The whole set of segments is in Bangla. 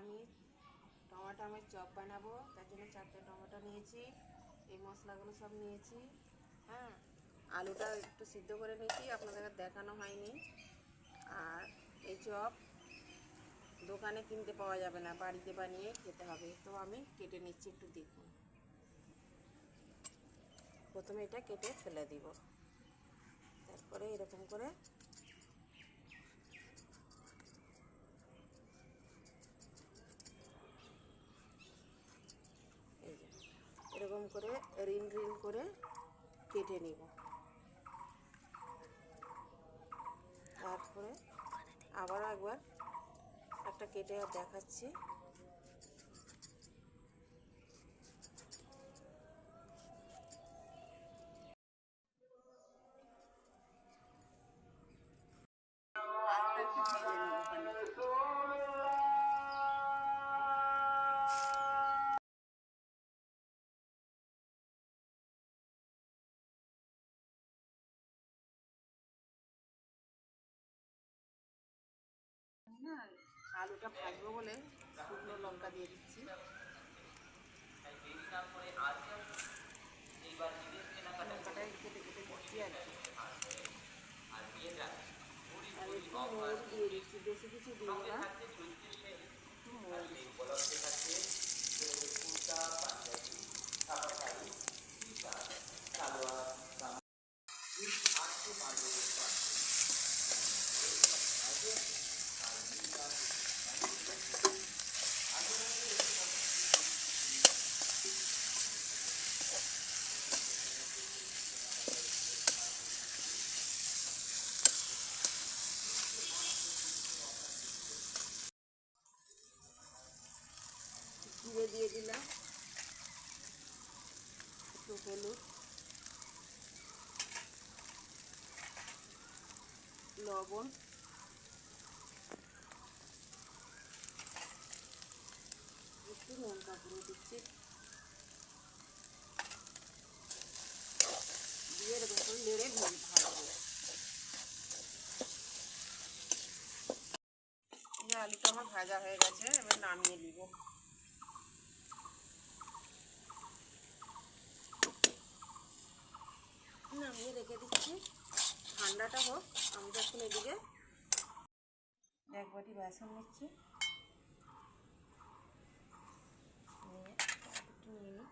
আমি টমেটো আমের চপ বানাবো, তার জন্য 4টে টমেটো নিয়েছি, এই মশলাগুলো সব নিয়েছি। হ্যাঁ, আলুটা একটু সিদ্ধ করে নিয়েছি, আপনাদের দেখানো হয়নি। আর এই চপ দোকানে কিনতে পাওয়া যাবে না, বাড়িতে বানিয়ে খেতে হবে। তো আমি কেটে নিচ্ছি, একটু দেখুন। প্রথমে এটা কেটে ফেলে দিব, তারপরে এরকম করে এই যে এরকম করে রিল রিল করে কেটে নিব। তারপরে আবার একবার একটা কেটে দেখাচ্ছি। আলুটা একটু ভেজে নেব ভালো করে। না, আলুটা ভাজবো বলে শুকনো লঙ্কা দিয়ে দিচ্ছি। লঙ্কাটা কেটে কেটে দিচ্ছি আর কি। আর একটু মৌরি দিয়ে দিচ্ছি, বেশি কিছু দিব না, একটু মৌরি। জিরে দিয়ে দিলাম, একটু হলুদ, লবণ, একটু লঙ্কা গুঁড়ো দিচ্ছি, দিয়ে এরকম করে নেড়ে ভাজবো। আলুটা আমার ভাজা হয়ে গেছে, এবার নামিয়ে নিব। নামিয়ে রেখে দিচ্ছি, ঠান্ডাটা হোক। আমি যখন এদিকে এক বাটি বেসন নিচ্ছি, নিয়ে একটু নিয়ে নিই,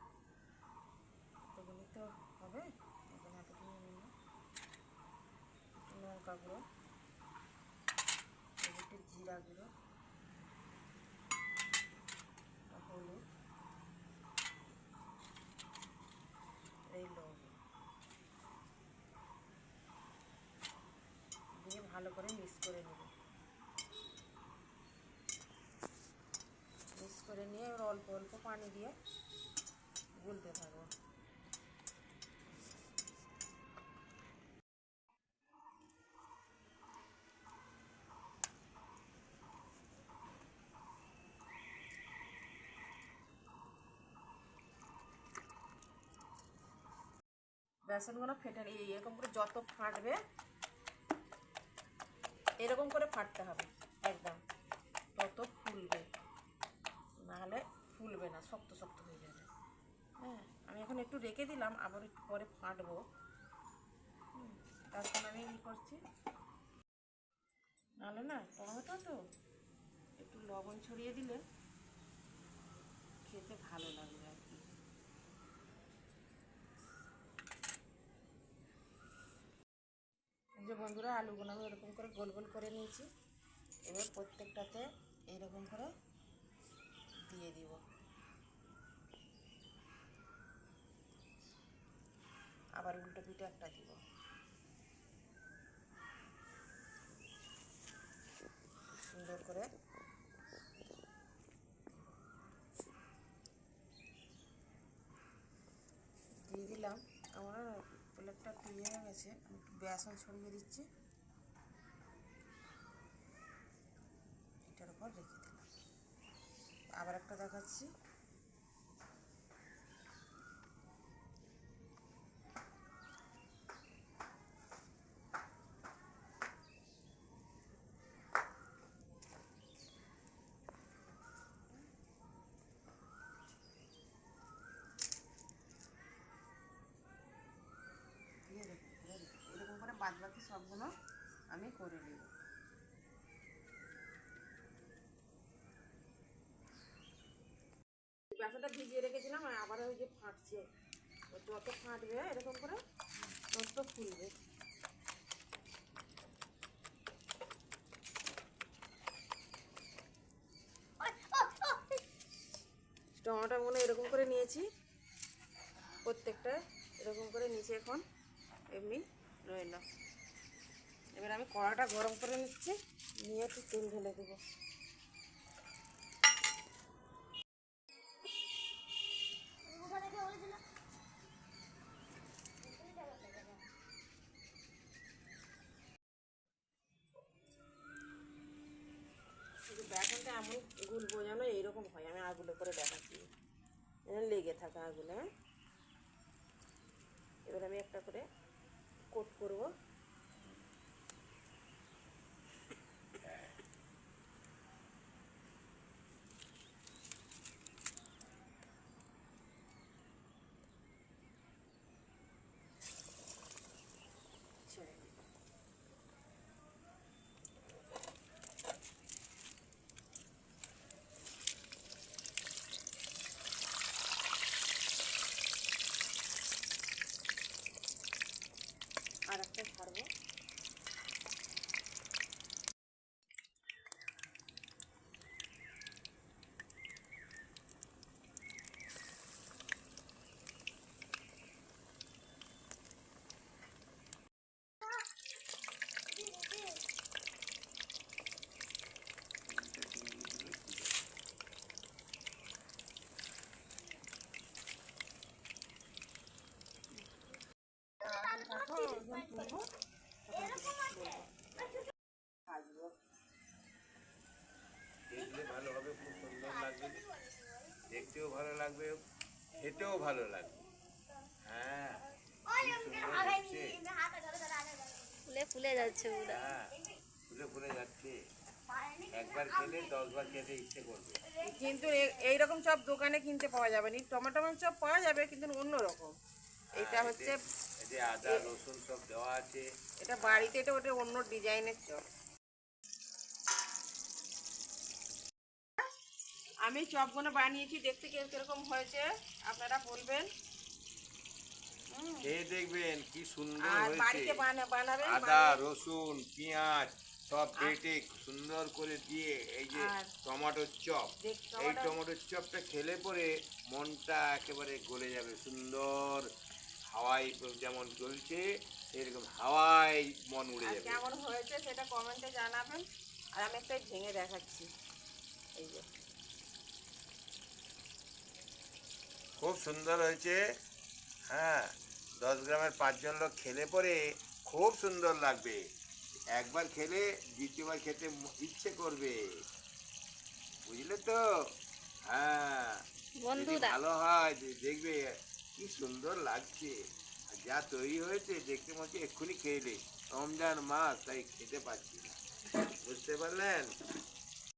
এতগুলি তো হবে, এখন এতটুকু নিয়ে নিই। একটু লঙ্কা গুঁড়ো, একটু জিরা গুঁড়ো, হলুদ, এই লবণ দিয়ে ভালো করে মিক্স করে নেব। মিক্স করে নিয়ে এবার অল্প অল্প পানি দিয়ে গুলতে থাকবো। বেসনগুলো ফেটে এরকম করে যত ফাটবে এরকম করে ফাটতে হবে একদম, তত ফুলবে, নাহলে ফুলবে না, শক্ত শক্ত হয়ে যাবে। হ্যাঁ, আমি এখন একটু রেখে দিলাম, আবার একটু পরে ফাটবো। তারপর আমি কী করছি, নাহলে না টমেটো তো একটু লবণ ছড়িয়ে দিলে খেতে ভালো লাগবে আর কি। যে বন্ধুরা, আলুগুলো আমি এরকম করে গোল গোল করে নিয়েছি, এবার প্রত্যেকটাতে এইরকম করে দিয়ে দিব। আবার উল্টো পিঠে একটা দিব, সুন্দর করে দিয়ে দিলাম। আমার প্লেটটা একটু ইয়ে হয়ে গেছে, আমি একটু বেসন ছড়িয়ে দিচ্ছি, এটার উপর রেখে দিলাম। আবার একটা দেখাচ্ছি, বাদ বাকি সবগুলো আমি করে নেব। বেসনটা ভিজিয়ে রেখেছিলাম, আবার ওই যে ফাটছে, যত ফাটবে এরকম করে তত ফুলবে। টমেটোগুলো এরকম করে নিয়েছি, প্রত্যেকটা এরকম করে নিচে এখন এমনি রইল। এবার আমি কড়াটা গরম করে নিচ্ছি, নিয়ে একটু তেল ঢেলে দেবো। বেসনটা এমন গুলবো যেন এইরকম হয়, আমি আগুলো করে দেখাচ্ছি, লেগে থাকা আগুলো। হ্যাঁ, এবার আমি একটা করে কোট করব। আর একটা ছাড়বো। দেখলে ভালো হবে, খুব সুন্দর লাগবে, দেখতেও ভালো লাগবে, খেতেও ভালো লাগবে। হ্যাঁ, কি সুন্দর হচ্ছে। ফুলে ফুলে যাচ্ছে পুরো। হ্যাঁ, ফুলে ফুলে যাচ্ছে, একবার খেলে 10 বার খেতে ইচ্ছে করবে। কিন্তু এইরকম চপ দোকানে কিনতে পাওয়া যাবে না, টমেটো চপ পাওয়া যাবে কিন্তু অন্যরকম। এটা হচ্ছে এতে আদা রসুন সব দেওয়া আছে। এটা বাড়িতে, এটা ওটা অন্য ডিজাইনের চপ। আমি চপগুলো বানিয়েছি, দেখতে কিরকম হয়েছে আপনারা বলবেন। খেয়ে দেখবেন কি সুন্দর আর হয়েছে। বাড়িতে বানাবেন। আদা রসুন পেঁয়াজ সব বেটে সুন্দর করে দিয়ে এই যে আর টমেটোর চপ, এই টমেটো টমেটোর চপটা খেলে পরে মনটা একেবারে গলে যাবে। সুন্দর হাওয়ায় যেমন চলছে এরকম হাওয়ায় মন উড়ে যাবে। কেমন হয়েছে সেটা কমেন্টে জানাবেন। আর আমি একটা ভেঙে দেখাচ্ছি, এই যে খুব সুন্দর হয়েছে। হ্যাঁ, 10 গ্রামের 5 জন লোক খেলে পরে খুব সুন্দর লাগবে। একবার খেলে দ্বিতীয়বার খেতে ইচ্ছে করবে, বুঝলে তো? হ্যাঁ, যদি বন্ধুরা ভালো হয় দেখবে কি সুন্দর লাগছে। আর যা তৈরি হয়েছে দেখতে মনে হচ্ছে এক্ষুনি খেয়ে নে। রমজান মাস, তাই খেতে পাচ্ছি না, বুঝতে পারলেন?